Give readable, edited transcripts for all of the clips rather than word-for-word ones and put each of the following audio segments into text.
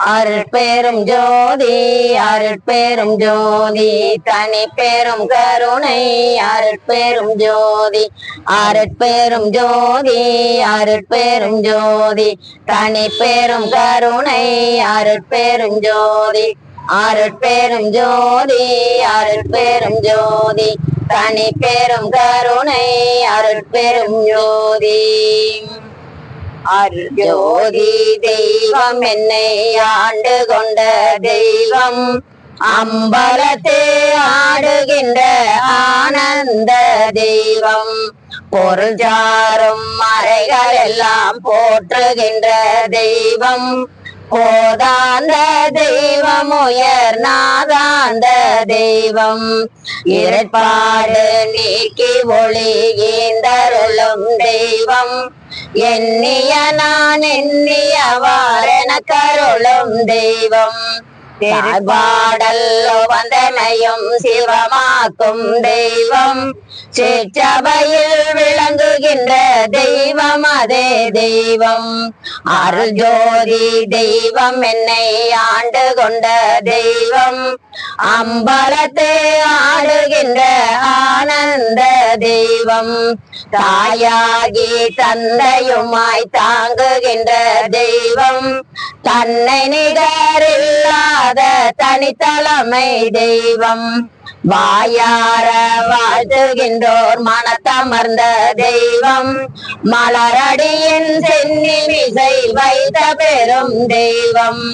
அருட்பெரும் ஜோதி அருட்பெரும் ஜோதி தனி பெரும் கருணை அருட்பெரும் ஜோதி அருட்பெரும் ஜோதி அருட்பெரும் ஜோதி தனி பெரும் கருணை அருட்பெரும் ஜோதி அருட்பெரும் ஜோதி அருட்பெரும் ஜோதி தனி பெரும் கருணை அருட்பெரும் ஜோதி அருட்ஜோதி தெய்வம் என்னை ஆண்டு கொண்ட தெய்வம் அம்பலத்தே ஆடுகின்ற ஆனந்த தெய்வம் பொருள் சாரும் மறைகள் எல்லாம் போற்றுகின்ற தெய்வம் போதாந்த தெய்வம் உயர் நாதாந்த தெய்வம் இரட்பாடு நீக்கி ஒளி ஈந்தருளும் தெய்வம் எண்ணிய நான் எண்ணியவாரென கருளும் தெய்வம் திருபாடல்லோ வந்தனையும் சிவமாக்கும் தெய்வம் சிற்றபையில் விளங்குகின்ற தெய்வம் அதே தெய்வம் அருள் ஜோதி தெய்வம் என்னை ஆண்டு கொண்ட தெய்வம் அம்பலத்தை ஆடுகின்ற ஆனந்த தெய்வம் தாயாகி தந்தையுமாய் தாங்குகின்ற தெய்வம் தன்னை நிகரில்லாத தனித்தலைமை தெய்வம் வாயார வாழ்த்துகின்றோர் மனத்தமர்ந்த தெய்வம் மலரடியின் சென்னி மிசை வைத்த பெரும் தெய்வம்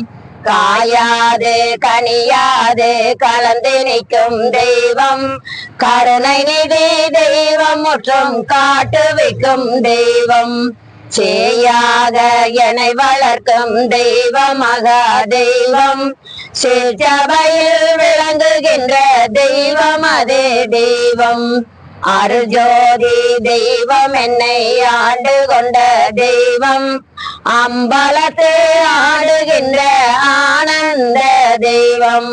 காயாது கனியாது கலந்து நிற்கும் தெய்வம் கருணை நிதி தெய்வம் முற்றும் காட்டு வைக்கும் தெய்வம் சேயாக என்னை வளர்க்கும் தெய்வமாக தெய்வம் சிற்றபையில் விளங்குகின்ற தெய்வம் அதே தெய்வம் அருஜோதி தெய்வம் என்னை ஆண்டு கொண்ட தெய்வம் அம்பலத்தை ஆடுகின்ற ஆனந்த தெய்வம்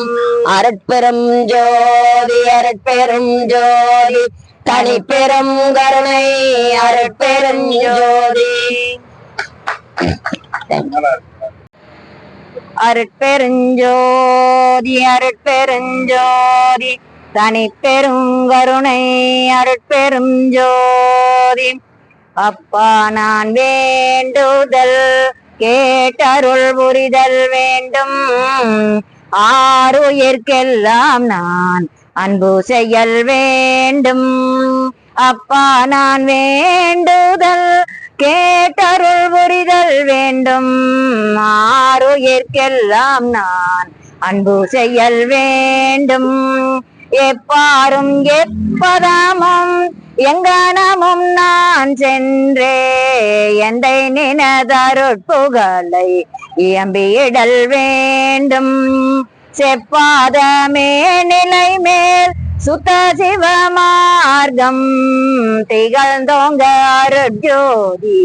அருட்பெரும் ஜோதி அருட்பெரும் ஜோதி தனி பெரும் கருணை அருட்பெரும் ஜோதி அருட்பெருஞ்சோதி அருட்பெருஞ்சோதி தனி பெரும் கருணை அருட்பெரும் ஜோதி அப்பா நான் வேண்டுதல் கேட்டருள் புரிதல் வேண்டும் ஆறுயிர்க்கெல்லாம் நான் அன்பு செயல் வேண்டும் அப்பா நான் வேண்டுதல் கேட்டருள் புரிதல் வேண்டும் ஆறுயிர்க்கெல்லாம் நான் அன்பு செயல் வேண்டும் எப்பாரும் எப்பதாமும் எங்கனமும் நான் சென்றே எந்தை நினதருட்புகழை இயம்பிடல் வேண்டும் செப்பாதமே நிலை மேல் சுத்த சிவ மார்க்கம் திகழ்ந்தோங்க அருட்ஜோதி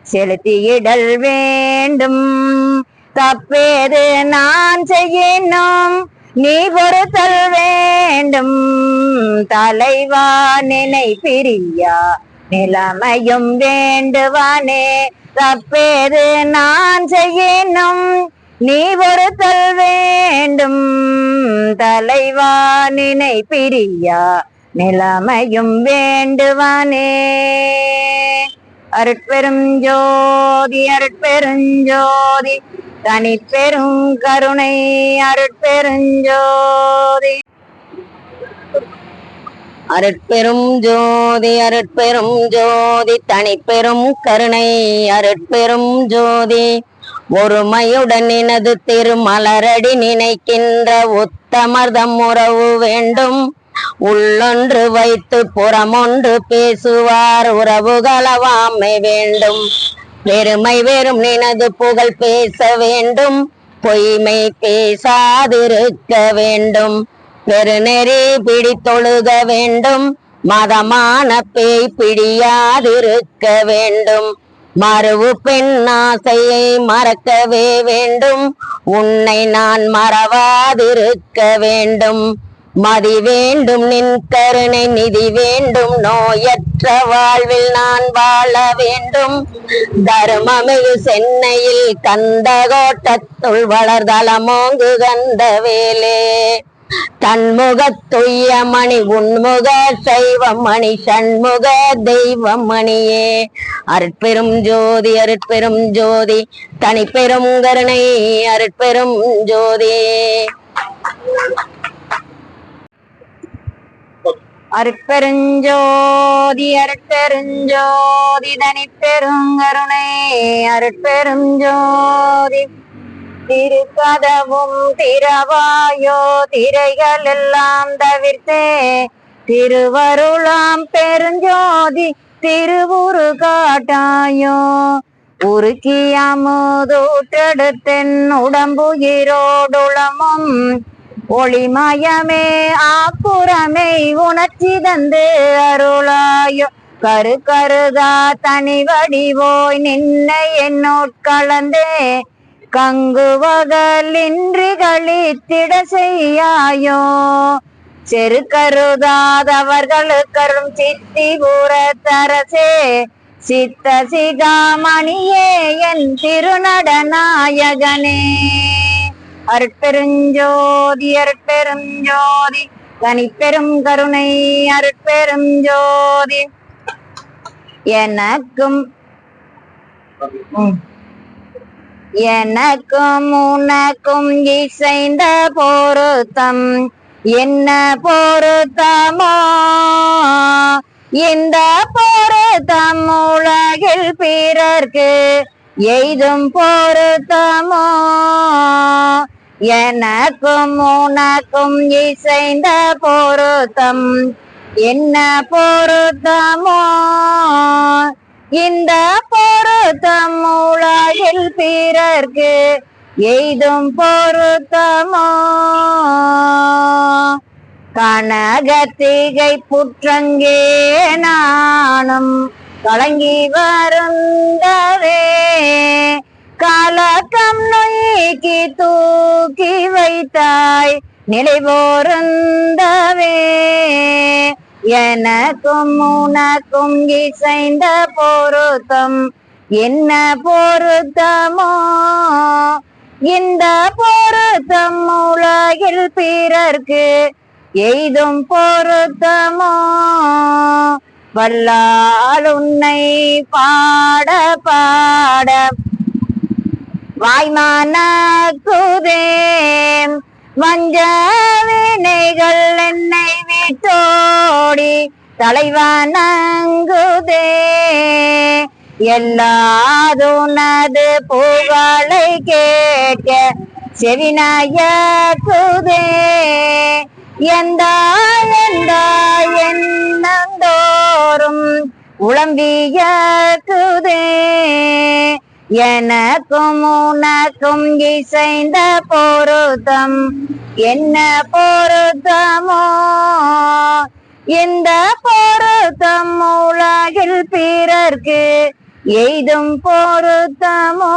செலுத்தியிடல் வேண்டும் தப்பேது நான் செய்யினும் நீ பொறுத்தல் வேண்டும் தலைவா நினை பிரியா நிலைமையும் வேண்டுவானே தப்பேது நான் செய்யினும் நீ பொறுத்தல் வேண்டும் தலைவா நினை பிரியா நிலைமையும் வேண்டுவானே அருட்பெரும் ஜோதி அருட்பெருஞ்சோதி தனி பெரும் கருணை அருட்பெருஞ்சோதி அருட்பெரும் ஜோதி அருட்பெரும் ஜோதி தனி பெரும் கருணை அருட்பெரும் ஜோதி ஒருமையுடன் நினது திருமலரடி நினைக்கின்ற உத்தமர்தம் உறவு வேண்டும் உள்ளொன்று வைத்து புறமொன்று பேசுவார் உறவுகளவாமை வேண்டும் பெருமை வெறும் நினது புகழ் பேச வேண்டும் பொய்மை பேசாதிருக்க வேண்டும் பெருநெறி பிடித்தொழுக வேண்டும் மதமான பேய் பிடியாதிருக்க வேண்டும் மறுவு பெண் ஆசையை மறக்கவே வேண்டும் உன்னை நான் மறவாதிருக்க வேண்டும் மதி வேண்டும் நின் கருணை நிதி வேண்டும் நோயற்ற வாழ்வில் நான் வாழ வேண்டும் தருமமிகு சென்னையில் கந்த கோட்டத்துள் வளர்தலமோங்கு கந்த வேலே தன்முகத்துய்ய மணி உன்முக சைவம் மணி சண்முக தெய்வம் மணியே அருட்பெரும் ஜோதி அருட்பெரும் ஜோதி தனிப்பெரும் கருணை அருட்பெரும் ஜோதி அருட்பெருஞ்சோதி அருட்பெருஞ்சோதி தனிப்பெருங்கருணை அருட்பெரும் ஜோதி திருக்கதவும் திரவாயோ திரைகள் எல்லாம் தவிர்த்தே திருவருளாம் பெருஞ்சோதி திருவுரு காட்டாயோ உருக்கியமுதூற்றெடுத்தென் உடம்புயிரோடுளமும் ஒளிமயமே ஆக்குரமை உணர்ச்சி தந்து அருளாயோ கரு கருதா தனி வடிவோய் நின்னை என்னோட்கலந்தே கங்குவகலின்றி களித்திட செய்யாயோ செரு கருதாதவர்களுக்கரும் சித்திபுர தரசே சித்த சிகாமணியே என் திருநடநாயகனே அருட்பெருஞ்சோதி அருட்பெருஞ்சோதி தனிப்பெரும் கருணை அருட்பெரும் ஜோதி எனக்கும் உனக்கும் இசைந்த பொருத்தம் என்ன பொருத்தமோ இந்த பொருத்தம் உலகில் பிறர்க்கு எய்தும் பொருத்தமோ எனக்கும் உனக்கும் இசைந்த பொருத்தம் என்ன பொருத்தமோ இந்த பொருத்தம் உலகில் பிறர்க்கு எய்தும் பொருத்தமோ கனகத்திகை புற்றங்கே நானும் கலங்கி வருந்தவே கலக்கம் நோய்க்கு தூக்கி வைத்தாய் நிலை போருந்தவே எனக்கும் உனக்கும் இசைந்த பொருத்தம் என்ன பொருத்தமோ இந்த பொருத்தம் உலகில் பிறர்க்கு எய்தும் பொருத்தமோ வல்லால் உன்னை பாட பாட வாய்மானக்குதே வஞ்ச வினைகள் என்னை விட்டோடி தலைவணங்குதே எல்லாதுனது புகழை கேட்க செவினாயக்குதே எண்ணந்தோறும் உளம்பியக்குதே எனக்கும் உனக்கும் இசைந்த பொருத்தம் என்ன பொருத்தமோ இந்த பொருத்தம் உலகில் பிறர்க்கு எய்தும் பொருத்தமோ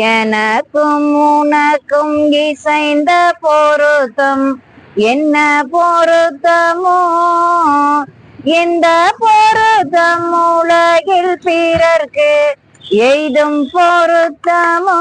எனக்கும் உனக்கும் இசைந்த பொருத்தம் என்ன பொருத்தமோ இந்த பொருத்தம் உலகில் பிறர்க்கு எய்தும் பொருத்தமோ